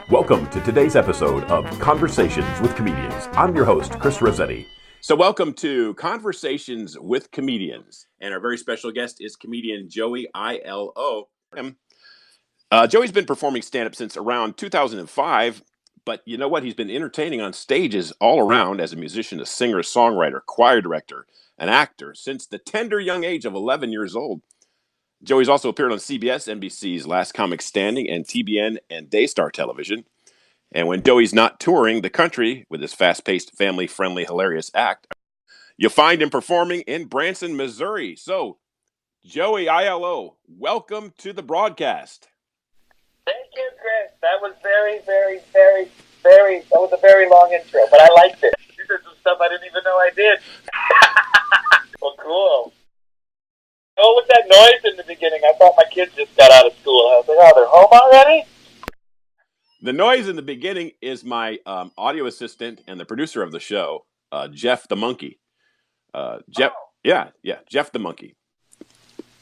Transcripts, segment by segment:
Welcome to today's episode of Conversations with Comedians. I'm your host, Chris Rossetti. So welcome to Conversations with Comedians. And our very special guest is comedian Joey I.L.O. Joey's been performing stand-up since around 2005, but you know what? He's been entertaining on stages all around as a musician, a singer, songwriter, choir director, an actor since the tender young age of 11 years old. Joey's also appeared on CBS, NBC's Last Comic Standing, and TBN and Daystar Television. And when Joey's not touring the country with his fast-paced, family-friendly, hilarious act, you'll find him performing in Branson, Missouri. So, Joey I.L.O., welcome to the broadcast. Thank you, Chris. That was that was a very long intro, but I liked it. These are some stuff I didn't even know I did. Well, cool. Oh, with that noise in the beginning, I thought my kids just got out of school. I was like, oh, they're home already? The noise in the beginning is my audio assistant and the producer of the show, Jeff the Monkey. Jeff the Monkey. Okay,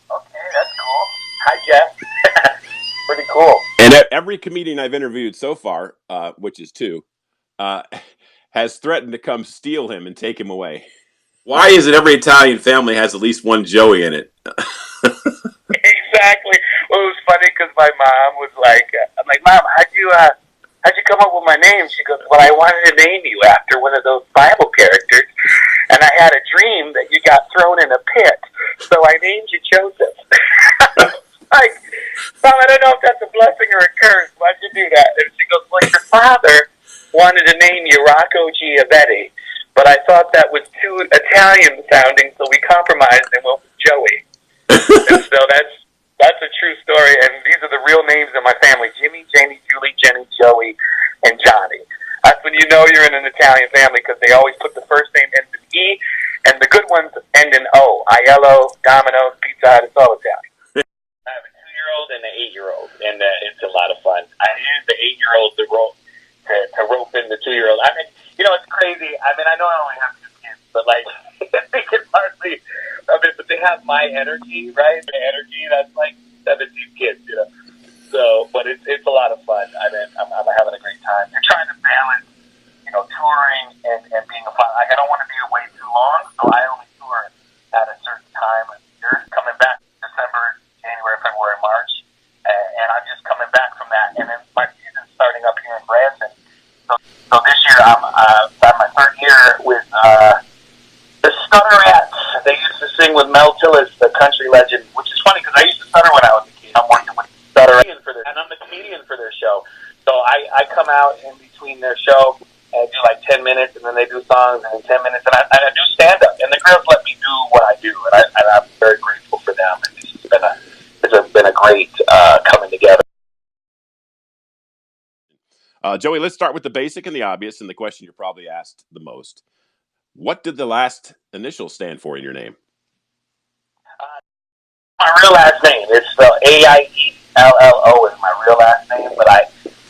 that's cool. Hi, Jeff. Pretty cool. And every comedian I've interviewed so far, which is two, has threatened to come steal him and take him away. Why is it every Italian family has at least one Joey in it? Exactly. Well, it was funny because my mom was like, I'm like, Mom, how'd you come up with my name? She goes, well, I wanted to name you after one of those Bible characters, and I had a dream that you got thrown in a pit, so I named you Joseph. Like, Mom, I don't know if that's a blessing or a curse. Why'd you do that? And she goes, well, your father wanted to name you Rocco Giavetti, but I thought that was too Italian sounding, so we compromised and went with Joey. And so that's a true story, and these are the real names of my family: Jimmy, Jamie, Julie, Jenny, Joey, and Johnny. That's when you know you're in an Italian family, because they always put the first name ends in E, and the good ones end in O. I.L.O, Domino's, Pizza Hut, it's all Italian. I have a 2-year-old and an 8-year-old, and it's a lot of fun. I use the 8-year-old to rope in the 2-year-old. I mean, you know, it's crazy. I mean, I know I only have 2 kids, but like, they can hardly, but they have my energy, right? The energy, that's like 17 kids, you know. So, but it's a lot of fun. I mean, I'm having a great time. You're trying to balance, you know, touring and being a fun. Like, I don't want to be away too long, so I only tour at a certain time of year. Coming back December, January, February, March, and I'm just coming back from that. And then my season's starting up here in Branson. So this year I'm my third year with the Stutterats. They used to sing with Mel Tillis, the country legend, which is funny because I used to stutter when I was a kid. I'm working with Stutterats for this, and I'm the comedian for their show. So I come out in between their show and I do like 10 minutes, and then they do songs, and in 10 minutes, and I do stand up. And the girls let me do what I do, and I'm very grateful for them. And it's been a great coming together. Joey, let's start with the basic and the obvious, and the question you're probably asked the most. What did the last initial stand for in your name? My real last name. It's A-I-E-L-L-O is my real last name, but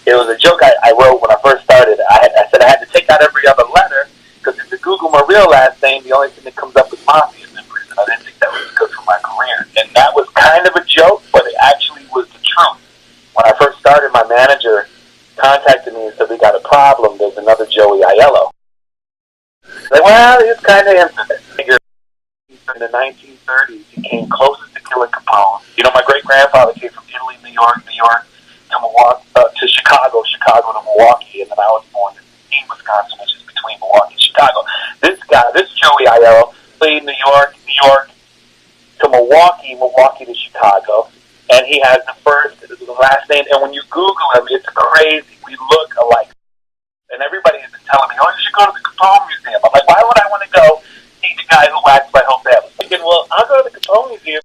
it was a joke I wrote when I first started. I said I had to take out every other letter, because if you Google my real last name, the only thing that comes up is mafia members, and I didn't think that was good for my career. And that was kind of a joke, but it actually was the truth. When I first started, my manager contacted me and said, we got a problem, there's another Joey I.L.O. Like, well, it's kind of infamous. In the 1930s, he came closest to killing Capone. You know, my great-grandfather came from Italy, New York to Milwaukee, to Chicago to Milwaukee, and then I was born in Wisconsin, which is between Milwaukee and Chicago. This Joey I.L.O, played New York to Milwaukee to Chicago, and he has the last name, and when you Google him, it's crazy. We look alike. And everybody has been telling me, oh, you should go to the Capone Museum. I'm like, why would I want to go see the guy who waxed my whole family? I'm thinking, well, I'll go to the Capone Museum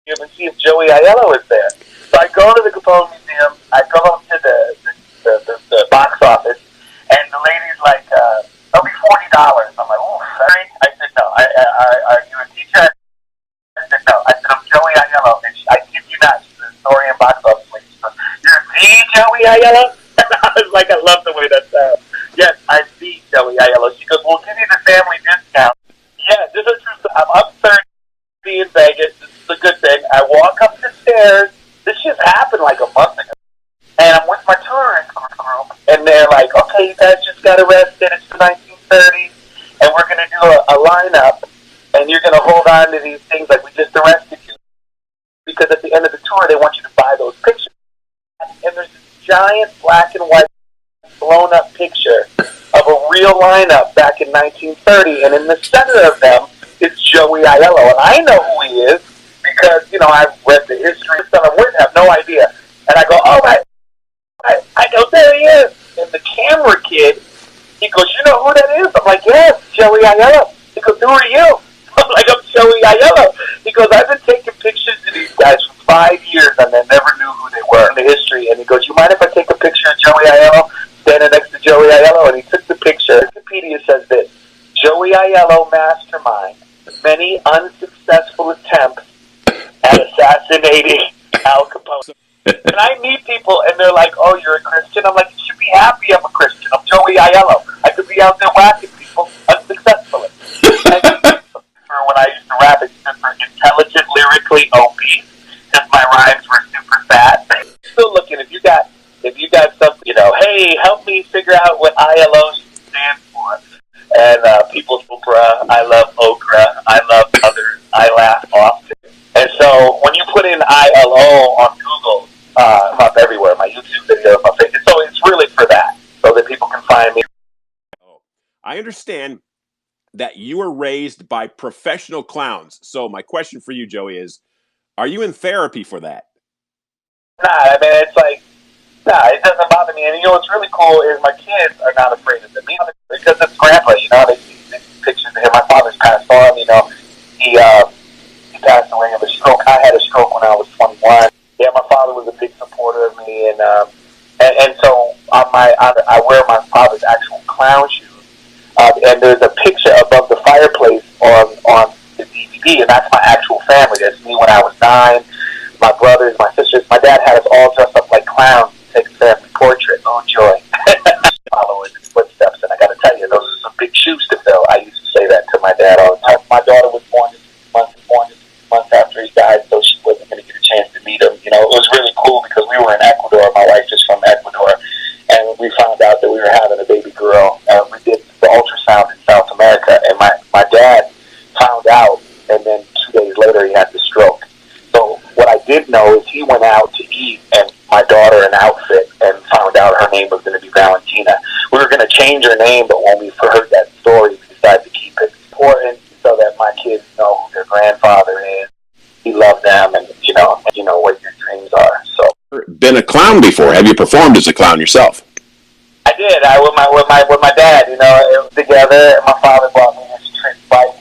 and see if Joey I.L.O is there. So I go to the Capone Museum, I go up to the box office, and the lady's like, it'll be $40. I'm like, oh, sorry. I said, no. Are you a teacher? I said, no. I said, I'm Joey I.L.O. And I kid you not, she's an historian box office lady. She goes, you're the Joey I.L.O? I was like, I love the way that sounds. Yes, I see Joey I.L.O. She goes, we'll give you the family discount. Yeah, this is true. I'm up 30 in Vegas. This is a good thing. I walk up the stairs. This just happened like a month ago. And I'm with my tourist, and they're like, okay, you guys just got arrested. It's the 1930s, and we're going to do a lineup, and you're going to hold on to these things like we just arrested you. Because at the end of the tour, they want you to buy those pictures. And there's this giant black and white blown up picture of a real lineup back in 1930, and in the center of them is Joey I.L.O. And I know who he is because, you know, I've read the history of stuff. I wouldn't have no idea. And I go, oh, I go, there he is. And the camera kid, he goes, you know who that is? I'm like, yes, Joey I.L.O. He goes, who are you? I'm like, I'm Joey I.L.O. He goes, I've been taking pictures of these guys for 5 years, and I never knew who they were in the history. And he goes, you mind if I take a picture of Joey I.L.O. standing next to Joey I.L.O.? And he took the picture. Wikipedia says this: Joey I.L.O. mastermind many unsuccessful attempts at assassinating Al Capone. And I meet people, and they're like, oh, you're a Christian? I'm like, you should be happy I'm a Christian. I'm Joey I.L.O. I could be out there whacking people unsuccessfully. And when I used to rap, it stood for intelligent, lyrically obese, because my rhymes were super fat. Still looking, if you got something, you know, hey, help me figure out what ILO stands for. And people, Oprah, I love okra, I love others, I laugh often. And so when you put in ILO on Google, I'm up everywhere, my YouTube video, my Facebook. So it's really for that, so that people can find me. I understand that you were raised by professional clowns. So my question for you, Joey, is, are you in therapy for that? Nah, I mean, it's like, nah, it doesn't bother me. And you know what's really cool is my kids are not afraid of me because it's Grandpa. You know, they see pictures of him. My father's passed on. You know, he passed away of a stroke. I had a stroke when I was 21. Yeah, my father was a big supporter of me, and so I wear my father's actual clown shoes. And there's a picture above the fireplace on the DVD, and that's my actual family. That's me when I was 9. My brothers, my sisters. My dad had us all dressed up like clowns to take a family portrait. Oh, joy. Follow in his footsteps. And I got to tell you, those are some big shoes to fill. I used to say that to my dad all the time. My daughter was born months after he died, so she wasn't going to get a chance to meet him. You know, it was really cool because we were in Ecuador. My wife is from Ecuador. And we found out that we were having a baby girl. We did the ultrasound in South America. And my dad found out, and then 2 days later he had the stroke. So what I did know is he went out to eat and my daughter an outfit and found out her name was going to be Valentina. We were going to change her name, but when we heard that story, we decided to keep it important so that my kids know who their grandfather is. He loved them, and you know what your dreams are. So, Been a clown before? Have you performed as a clown yourself? I did. With my dad. You know, it was together. And my father bought me this trick bike,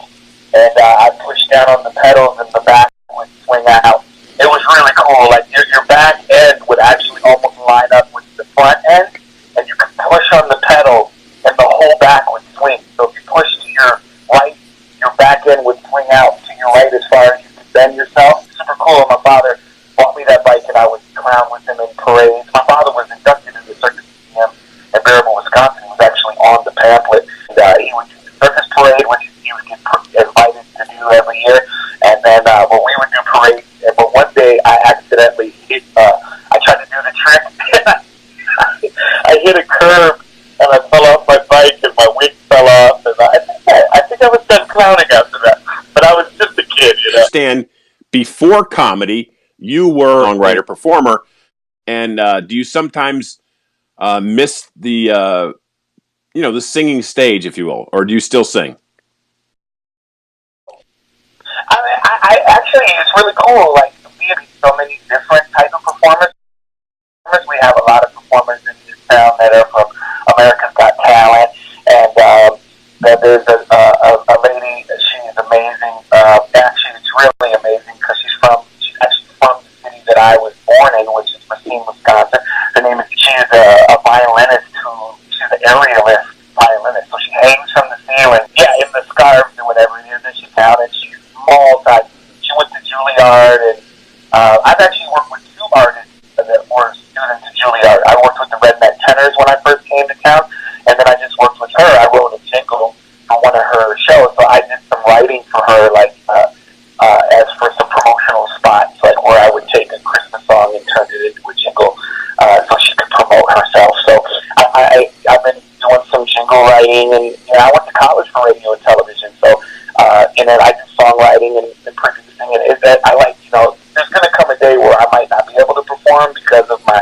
and I pushed down on the pedals, and the back would swing out. It was really cool. Like your back end would actually almost line up with the front end, and you could push on the pedal, and the whole back would swing. So if you push to your right, your back end would swing out to your right as far as you could bend yourself. Super cool. My father bought me that bike, and I would clown with him in parades. My father was inducted into the Circus Museum in Baraboo, Wisconsin. He was actually on the pamphlet. And, he would do the circus parade, which he would get invited to do every year. And then when we would do parades, but one day I accidentally hit, I tried to do the trick, and I hit a curb, and I fell off my bike, and my wig fell off, and I think I was done clowning after that. But I was just a kid, you know. Understand, before comedy, you were a songwriter, performer, and do you sometimes miss the the singing stage, if you will, or do you still sing? I mean, I actually, it's really cool. Like, we have so many different types of performers. We have a lot of performers in this town that are from America's Got Talent, and there's a lady. She's amazing. Actually, it's really amazing because she's actually from the city that I was born in, which is Racine, Wisconsin. Her name is. She's a violinist she's an aerialist violinist. So she hangs from the ceiling, in the scarves or whatever it is, and she's talented. She's she went to Juilliard, and I've actually worked with 2 artists that were students at Juilliard. I worked with the Redneck Tenors when I first came to town, and then I just worked with her. I wrote a jingle for one of her shows, so I did some writing for her, like as for some promotional spots, like where I would take a Christmas song and turn it into a jingle so she could promote herself. So I I've been doing some jingle writing, and I went to college for radio and television. So, and then I do songwriting and producing. And is that I like, there's going to come a day where I might not be able to perform because of my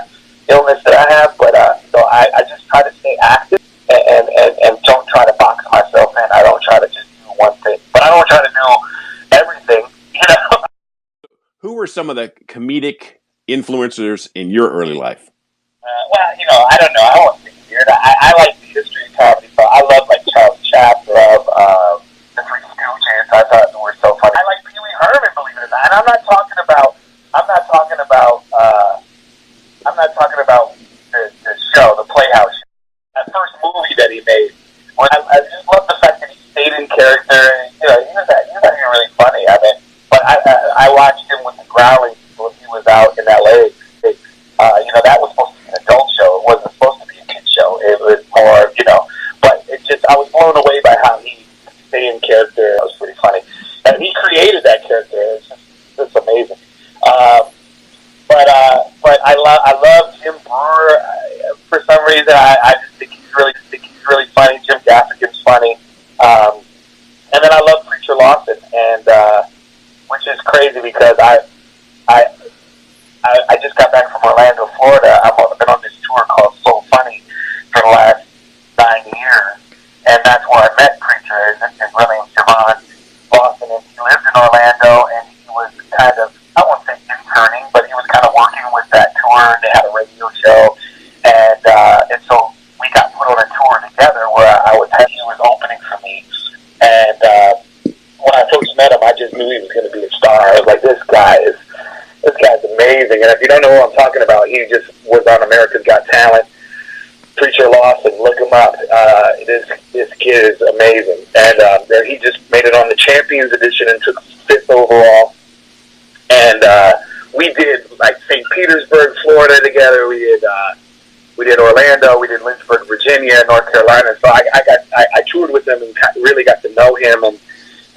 illness that I have. But so I just try to stay active and don't try to box myself in. I don't try to just do one thing, but I don't try to do everything. Who were some of the comedic influencers in your early life? Well, I don't know. I won't say weird. I like the history of comedy, so I love like Charles Chaplin, the Three Stooges. I thought they were so funny. I like Pee Wee Herman, believe it or not. And I'm not talking about the show, the Playhouse show. That first movie that he made. I just love the fact that he stayed in character. And, he was actually really funny. I mean, but I watched him with the Growling when he was out in L.A. That was supposed to be an adult show. It wasn't supposed to be a kid show. It was more, but I was blown away by how he stayed in character. It was pretty funny. And he created that character. It's amazing. But I love Jim Brewer. For some reason, I just think he's really funny. Jim Gaffigan's funny. And then I love Preacher Lawson, and which is crazy because I just got back from Orlando, Florida. I've been on this tour called So Funny for the last 9 years, and that's where I met Preacher. His real name's Javon Lawson, and he lived in Orlando, and he was kind of, I won't say interning, but he was kind of working with that tour. They had a radio show, and so we got put on a tour together where he was opening for me, and when I first met him, I just knew he was going to be a star. I was like, this guy's amazing. And if you don't know who I'm talking about, he just was on America's Got Talent. Preacher Lawson, look him up. This kid is amazing. And he just made it on the Champions Edition and took 5th overall. And we did like St. Petersburg, Florida together. We did Orlando. We did Lynchburg, Virginia, North Carolina. So I toured with him and really got to know him.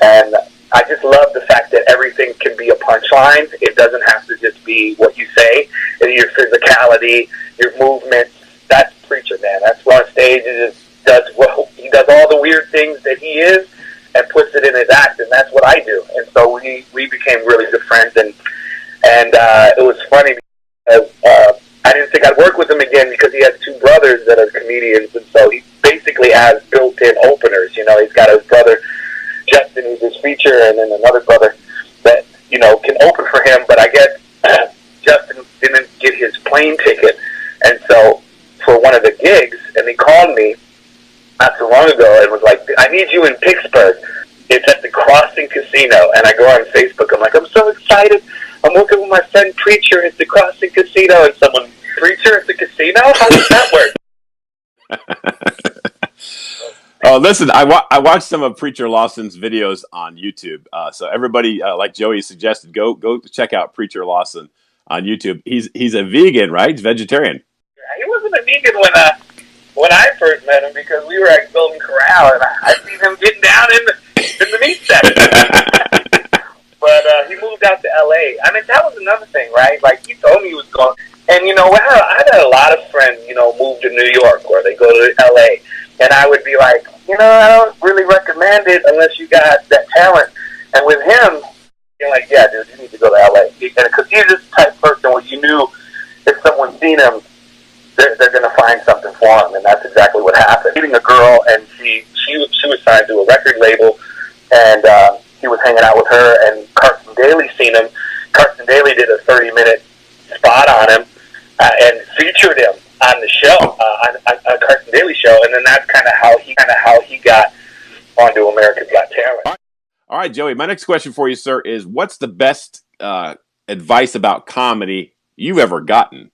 And I just love the fact that everything can be a punchline. It doesn't have to just be what you say. Your physicality, your movement. That's Preacher, man. That's on stage. He does all the weird things that he is and puts it in his act, and that's what I do. And so we became really good friends, and it was funny because I didn't think I'd work with him again because he has 2 brothers that are comedians, and so he basically has built-in openers. He's got his brother Justin, who's his feature, and then another brother that, can open for him. But I guess Justin didn't get his plane ticket. And so for one of the gigs, and he called me not too long ago and was like, I need you in Pittsburgh. It's at the Crossing Casino. And I go on Facebook. I'm like, I'm so excited. I'm working with my friend Preacher at the Crossing Casino. And someone, Preacher at the casino? How does that work? Oh, listen, I watched some of Preacher Lawson's videos on YouTube. So everybody, like Joey suggested, go check out Preacher Lawson on YouTube. He's a vegan, right? He's vegetarian. He wasn't a vegan when I first met him because we were at Golden Corral and I seen him getting down in the meat section. But he moved out to L.A. I mean, that was another thing, right? Like, he told me he was going. And, I had a lot of friends, move to New York or they go to L.A. And I would be like, I don't really recommend it unless you got that talent. And with him, you're like, yeah, dude, you need to go to L.A. Because he's this type of person where you knew if someone's seen him, they're going to find something for him. And that's exactly what happened. Meeting a girl, and she was signed to a record label, and he was hanging out with her, and Carson Daly seen him. Carson Daly did a 30-minute spot on him and featured him on the show, on Carson Daly show, and then that's kind of how he got onto America's Got Talent. All right, Joey. My next question for you, sir, is what's the best advice about comedy you've ever gotten?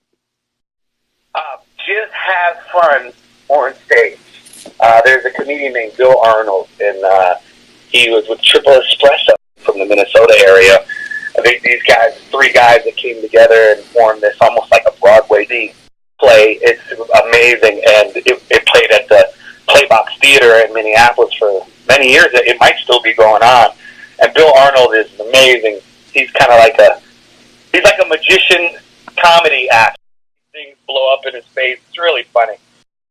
Just have fun on stage. There's a comedian named Bill Arnold, and he was with Triple Espresso from the Minnesota area. These guys, 3 guys that came together and formed this almost like a Broadway play. It's amazing, and it played at the Playbox Theater in Minneapolis for many years. It might still be going on. And Bill Arnold is amazing. He's kind of like a magician comedy act. Things blow up in his face. It's really funny.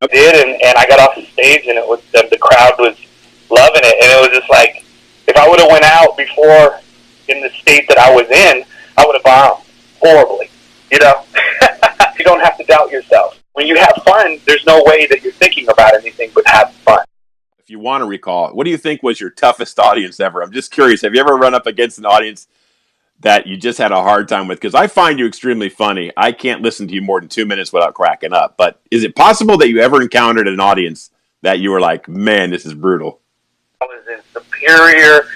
did, and I got off the stage, and it was the crowd was loving it, and it was just like, if I would have went out before in the state that I was in, I would have bombed horribly. You know, you don't have to doubt yourself. When you have fun, there's no way that you're thinking about anything but having fun. If you want to recall, what do you think was your toughest audience ever? I'm just curious. Have you ever run up against an audience that you just had a hard time with? Because I find you extremely funny. I can't listen to you more than 2 minutes without cracking up. But is it possible that you ever encountered an audience that you were like, man, this is brutal? I was in Superior,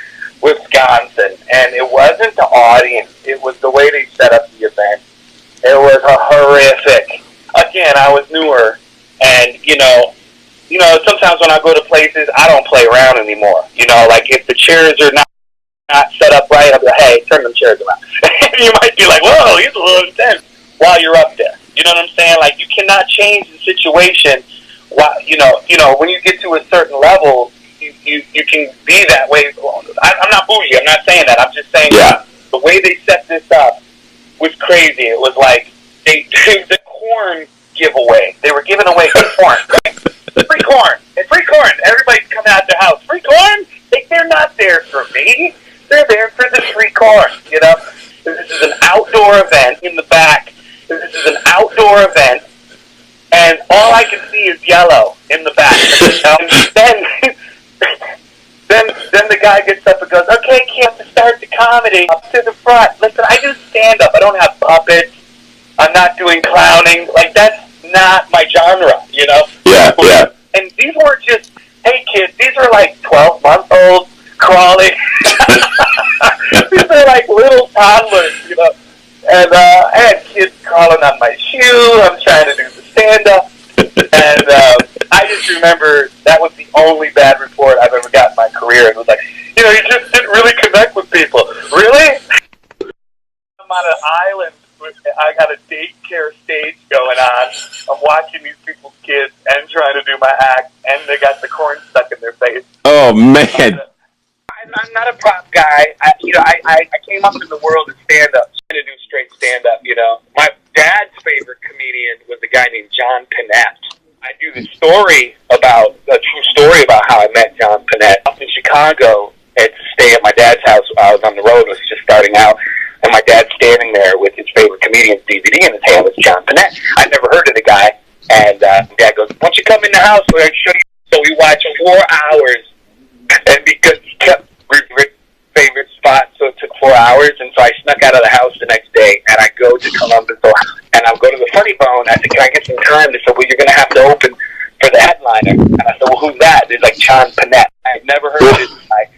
Wisconsin, and it wasn't the audience. It was the way they set up the event. It was horrific. Again, I was newer, and, you know, sometimes when I go to places, I don't play around anymore. You know, like if the chairs are not set up right, I'll be like, hey, turn them chairs around. You might be like, whoa, he's a little intense while you're up there. You know what I'm saying? Like, you cannot change the situation while, you know, when you get to a certain level, you can be that way. I'm not bougie. I'm not saying that. I'm just saying the way they set this up was crazy. It was like the corn giveaway. They were giving away corn. Free corn. And free corn. Everybody's coming out their house. Free corn? They're not there for me. They're there for the free corn, you know? This is an outdoor event in the back. This is an outdoor event. And all I can see is yellow in the back. And then the guy gets up and goes, okay, Kim, to start the comedy, up to the front. Listen, I do stand-up. I don't have puppets. I'm not doing clowning. Like, that's not my genre, you know? Yeah. And these weren't just, hey, kids, these are like 12-month-olds crawling. These are like little toddlers, you know? And I had kids crawling on my shoe. I'm trying to do the stand-up. And I just remember that was the only bad report I've ever got in my career. It was like, you know, you just didn't really connect with people. Really? I'm on an island. I got a daycare stage going on. I'm watching these people's kids and trying to do my act, and they got the corn stuck in their face. Oh, man. I'm not a prop guy. I came up in the world of stand-up, trying to do straight stand-up, you know. My dad's favorite comedian was a guy named John Panette. I do this story about, a true story about how I met John Panette. Up in Chicago, I had to stay at my dad's house. I was on the road, was just starting out, and my dad's standing there with his favorite comedian's DVD in his hand. It was John Panette. I'd never heard of the guy, and Dad goes, why don't you come in the house? We're going to show you. So we watched 4 hours, and because he kept favorite spot, so it took 4 hours, and so I snuck out of the house the next day, and I go to Columbus, and I'll go to the Funny Bone. I said, can I get some time? They said, well, you're going to have to open for the headliner. And I said, well, who's that? They're like, John Panette. I had never heard of this guy,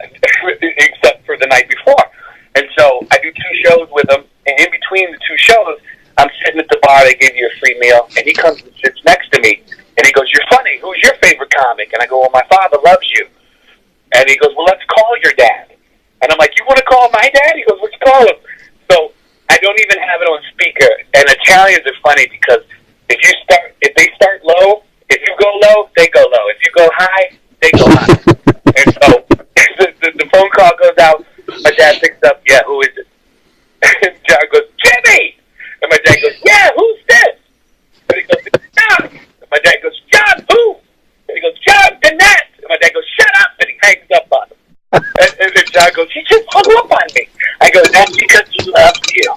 except for the night before. And so I do 2 shows with him, and in between the 2 shows, I'm sitting at the bar, they give you a free meal, and he comes and sits next to me, and he goes, you're funny, who's your favorite comic? And I go, well, my father loves you. And he goes, well, let's call your dad. And I'm like, you want to call my dad? He goes, let's call him. So I don't even have it on speaker. And Italians are funny because if they start low, if you go low, they go low. If you go high, they go high. And so the phone call goes out. My dad picks up, yeah, who is it? And John goes, Jimmy! And my dad goes, yeah, who's this? And he goes, it's John. And my dad goes, John, who? And he goes, John Panette. And my dad goes, shut up! And he hangs up on him. And John goes, he just hung up on me. I go, that's because he loves you.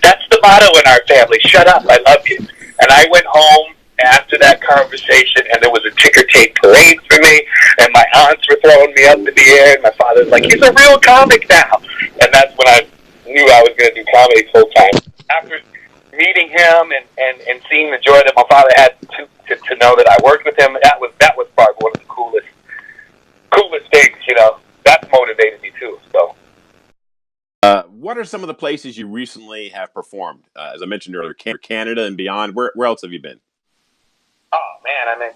That's the motto in our family. Shut up, I love you. And I went home after that conversation, and there was a ticker tape parade for me, and my aunts were throwing me up in the air, and my father's like, he's a real comic now. And that's when I knew I was going to do comedy full time. After meeting him and seeing the joy that my father had to know that I worked with him, that was probably one of the coolest things, you know. That motivated me too. So, what are some of the places you recently have performed? As I mentioned earlier, Canada and beyond. Where else have you been? oh man, I mean,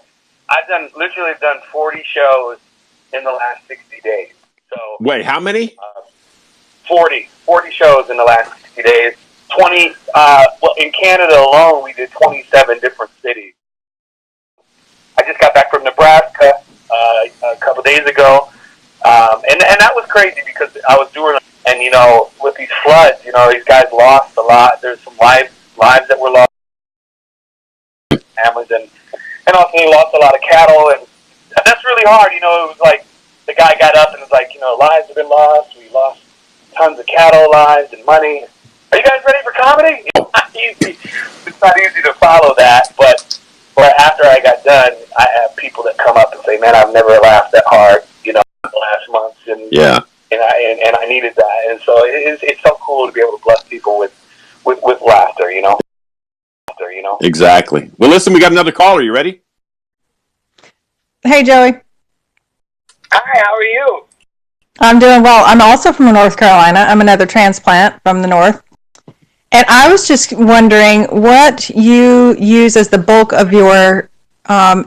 I've literally done 40 shows in the last 60 days. So wait, how many? 40 shows in the last 60 days. 20. Well, in Canada alone, we did 27 different cities. I just got back from Nebraska a couple days ago. And that was crazy because I was doing, and you know, with these floods, you know, these guys lost a lot. There's some lives that were lost, families, and and also they lost a lot of cattle, and that's really hard. You know, it was like the guy got up and was like, you know, lives have been lost. We lost tons of cattle lives and money. Are you guys ready for comedy? It's not easy. It's not easy to follow that, but after I got done, I have people that come up and say, "Man, I've never laughed that hard, you know, last month." And Yeah. And I needed that, and so it's so cool to be able to bless people with laughter, you know. Exactly. Well, listen, we got another caller. You ready? Hey, Joey. Hi, how are you? I'm doing well. I'm also from North Carolina. I'm another transplant from the North. And I was just wondering what you use as the bulk of your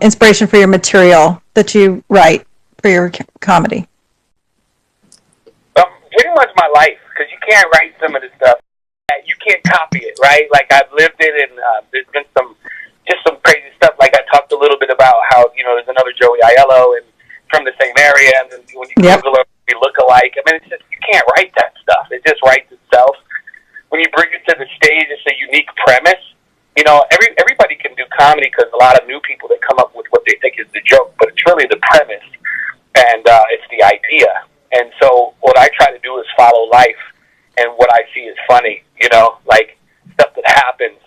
inspiration for your material that you write for your comedy. Pretty much my life, because you can't write some of this stuff. You can't copy it, right? Like, I've lived it, and there's been some crazy stuff. Like, I talked a little bit about how, you know, there's another Joey I.L.O. and from the same area, and then when you Google it, we look alike. I mean, it's just, you can't write that stuff. It just writes itself. When you bring it to the stage, it's a unique premise. You know, everybody can do comedy because a lot of new people that come up with what they think is the joke, but it's really the premise, and it's the idea. And so what I try to do is follow life, and what I see is funny, you know, like stuff that happens.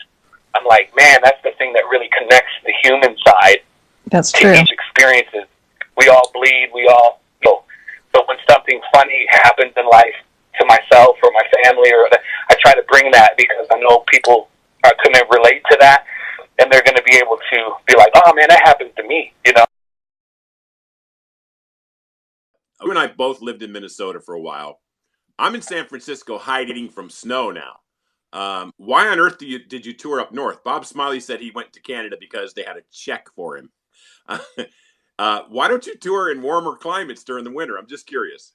I'm like, man, that's the thing that really connects the human side. That's to true. each experiences. We all bleed, we all, you know. So when something funny happens in life to myself or my family, I try to bring that because I know people are going to relate to that, and they're going to be able to be like, oh man, that happens to me, you know. You and I both lived in Minnesota for a while. I'm in San Francisco hiding from snow now. Why on earth did you tour up north? Bob Smiley said he went to Canada because they had a check for him. Why don't you tour in warmer climates during the winter? I'm just curious.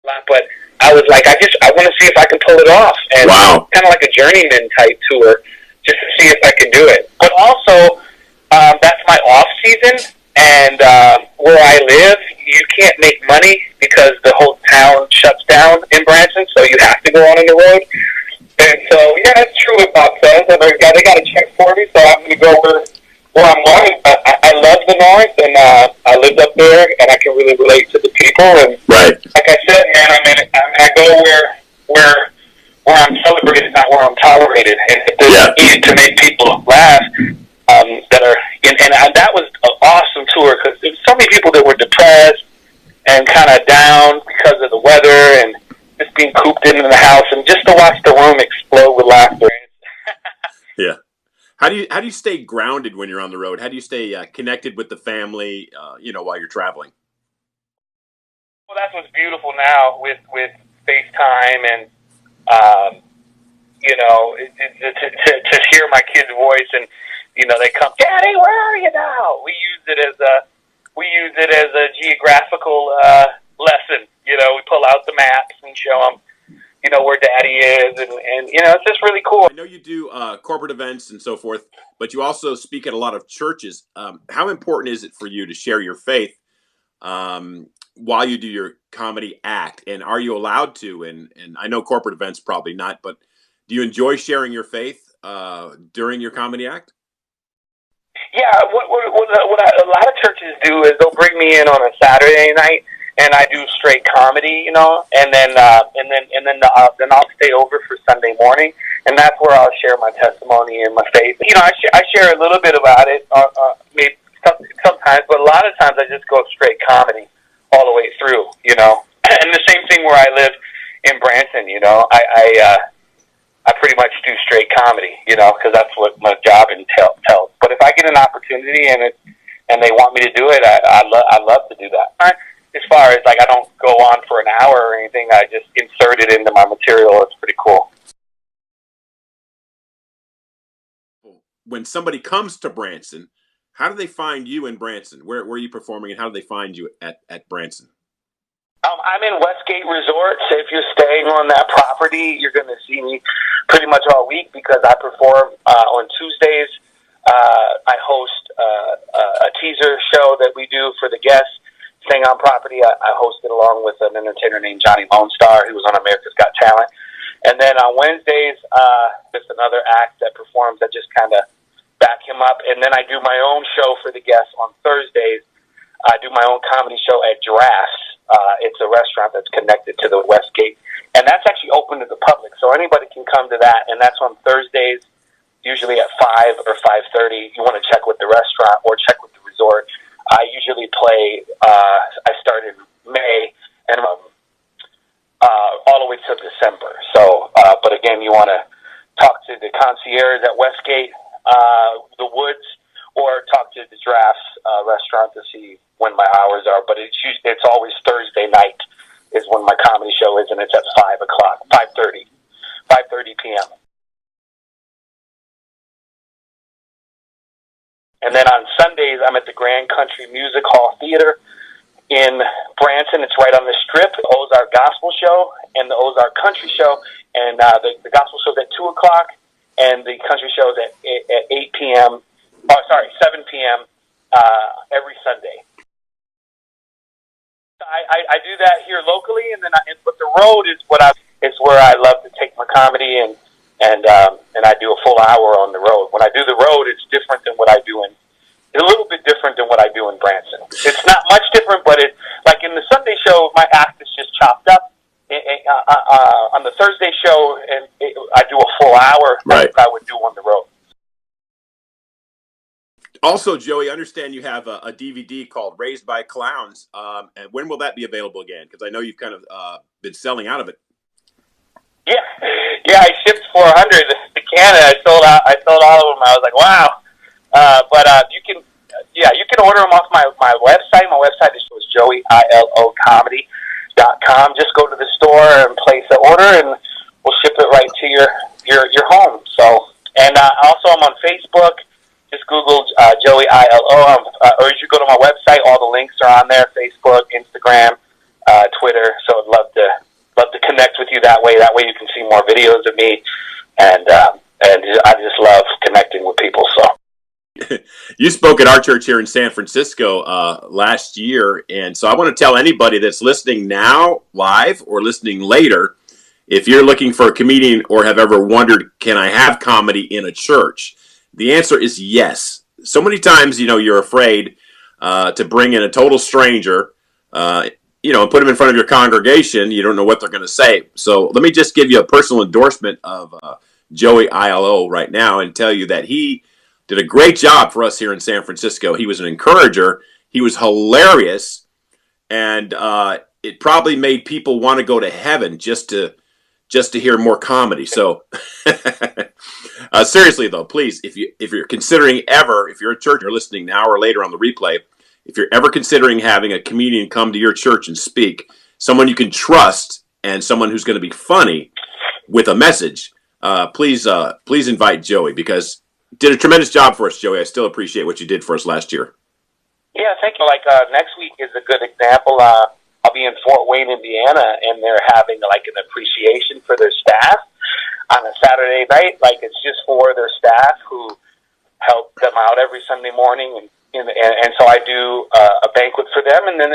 But I was like, I want to see if I can pull it off. And wow. Kind of like a journeyman type tour, just to see if I can do it. But also, that's my off season. And where I live, you can't make money because the whole town shuts down in Branson, so you have to go on the road. And so, yeah, that's true what Bob says. And they got a check for me, so I'm going to go where I'm going. I love the North, and I lived up there, and I can really relate to the people. And right. Like I said, man, I go where I'm celebrated, not where I'm tolerated. And if there's a need to make people laugh, that are and that was an awesome tour because there's so many people that were depressed and kind of down because of the weather and just being cooped in the house, and just to watch the room explode with laughter. Yeah. How do you stay grounded when you're on the road? How do you stay connected with the family, you know, while you're traveling? Well, that's what's beautiful now with FaceTime and you know, to hear my kid's voice, and you know, they come, Daddy, where are you now? We use it as a geographical lesson. You know, we pull out the maps and show them, you know, where Daddy is, and you know, it's just really cool. I know you do corporate events and so forth, but you also speak at a lot of churches. How important is it for you to share your faith while you do your comedy act? And are you allowed to? And I know corporate events probably not, but do you enjoy sharing your faith during your comedy act? Yeah, what a lot of churches do is they'll bring me in on a Saturday night, and I do straight comedy, you know, and then I'll stay over for Sunday morning, and that's where I'll share my testimony and my faith. You know, I share a little bit about it, maybe sometimes, but a lot of times I just go straight comedy all the way through, you know. And the same thing where I live in Branson, you know, I pretty much do straight comedy, you know, because that's what my job entails. But if I get an opportunity and they want me to do it, I love to do that. As far as, like, I don't go on for an hour or anything, I just insert it into my material. It's pretty cool. When somebody comes to Branson, how do they find you in Branson? Where are you performing, and how do they find you at Branson? I'm in Westgate Resort, so if you're staying on that property, you're going to see me pretty much all week because I perform on Tuesdays. I host a teaser show that we do for the guests staying on property. I host it along with an entertainer named Johnny Lone Star, who was on America's Got Talent. And then on Wednesdays, there's another act that performs that just kind of back him up. And then I do my own show for the guests on Thursdays. I do my own comedy show at Giraffes. It's a restaurant that's connected to the Westgate, and that's actually open to the public, so anybody can come to that. And that's on Thursdays, usually at 5 or 5:30. You want to check with the restaurant or check with the resort. I usually play. I start in May and all the way to December. So, but again, you want to talk to the concierge at Westgate, the Woods, or talk to the Giraffes restaurant to see when my hours are. But it's always Thursday night is when my comedy show is, and it's at 5 o'clock, 5:30 p.m. And then on Sundays, I'm at the Grand Country Music Hall Theater in Branson. It's right on the Strip. The Ozark Gospel Show and the Ozark Country Show. And the Gospel Show's at 2 o'clock, and the Country Show's at 8 p.m. Oh, sorry, 7 p.m. Every Sunday. I do that here locally, and then but the road is is where I love to take my comedy, and I do a full hour on the road. When I do the road, it's different than what I do it's a little bit different than what I do in Branson. It's not much different, but it's like in the Sunday show, my act is just chopped up. On the Thursday show, I do a full hour like I would do on the road. Also, Joey, I understand you have a DVD called Raised by Clowns. And when will that be available again? Because I know you've kind of been selling out of it. Yeah, I shipped 400 to Canada. I sold all of them. I was like, wow. But you can order them off my website. My website is joeyilocomedy.com. Just go to the store and place the order, and we'll ship it right to your home. So, and also I'm on Facebook. Just Google Joey I.L.O. Or you should go to my website. All the links are on there: Facebook, Instagram, Twitter. So I'd love to connect with you that way. That way you can see more videos of me, and I just love connecting with people. So you spoke at our church here in San Francisco last year, and so I want to tell anybody that's listening now live or listening later, if you're looking for a comedian or have ever wondered, can I have comedy in a church? The answer is yes. So many times, you're afraid to bring in a total stranger, and put them in front of your congregation. You don't know what they're going to say. So let me just give you a personal endorsement of Joey I.L.O. right now and tell you that he did a great job for us here in San Francisco. He was an encourager. He was hilarious. And it probably made people want to go to heaven just to hear more comedy. So seriously though, please, if you're considering if you're a church, you're listening now or later on the replay, if you're ever considering having a comedian come to your church and speak, someone you can trust and someone who's going to be funny with a message, please invite Joey, because you did a tremendous job for us, Joey. I still appreciate what you did for us last year. Yeah, thank you. Like next week is a good example. I'll be in Fort Wayne, Indiana, and they're having like an appreciation for their staff on a Saturday night. Like it's just for their staff who help them out every Sunday morning, and so I do a banquet for them, and then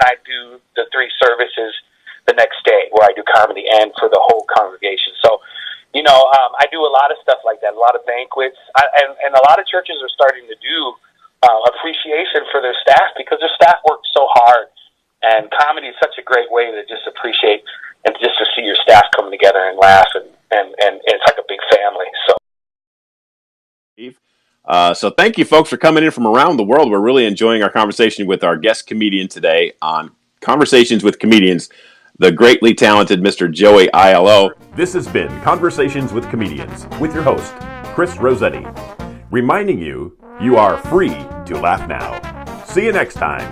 I do the 3 services the next day where I do comedy and for the whole congregation. So, I do a lot of stuff like that, a lot of banquets, and a lot of churches are starting to do appreciation for their staff because their staff works so hard. And comedy is such a great way to just appreciate and just to see your staff coming together and laugh, and it's like a big family. So thank you, folks, for coming in from around the world. We're really enjoying our conversation with our guest comedian today on Conversations with Comedians, the greatly talented Mr. Joey I.L.O. This has been Conversations with Comedians with your host, Chris Rossetti, reminding you are free to laugh now. See you next time.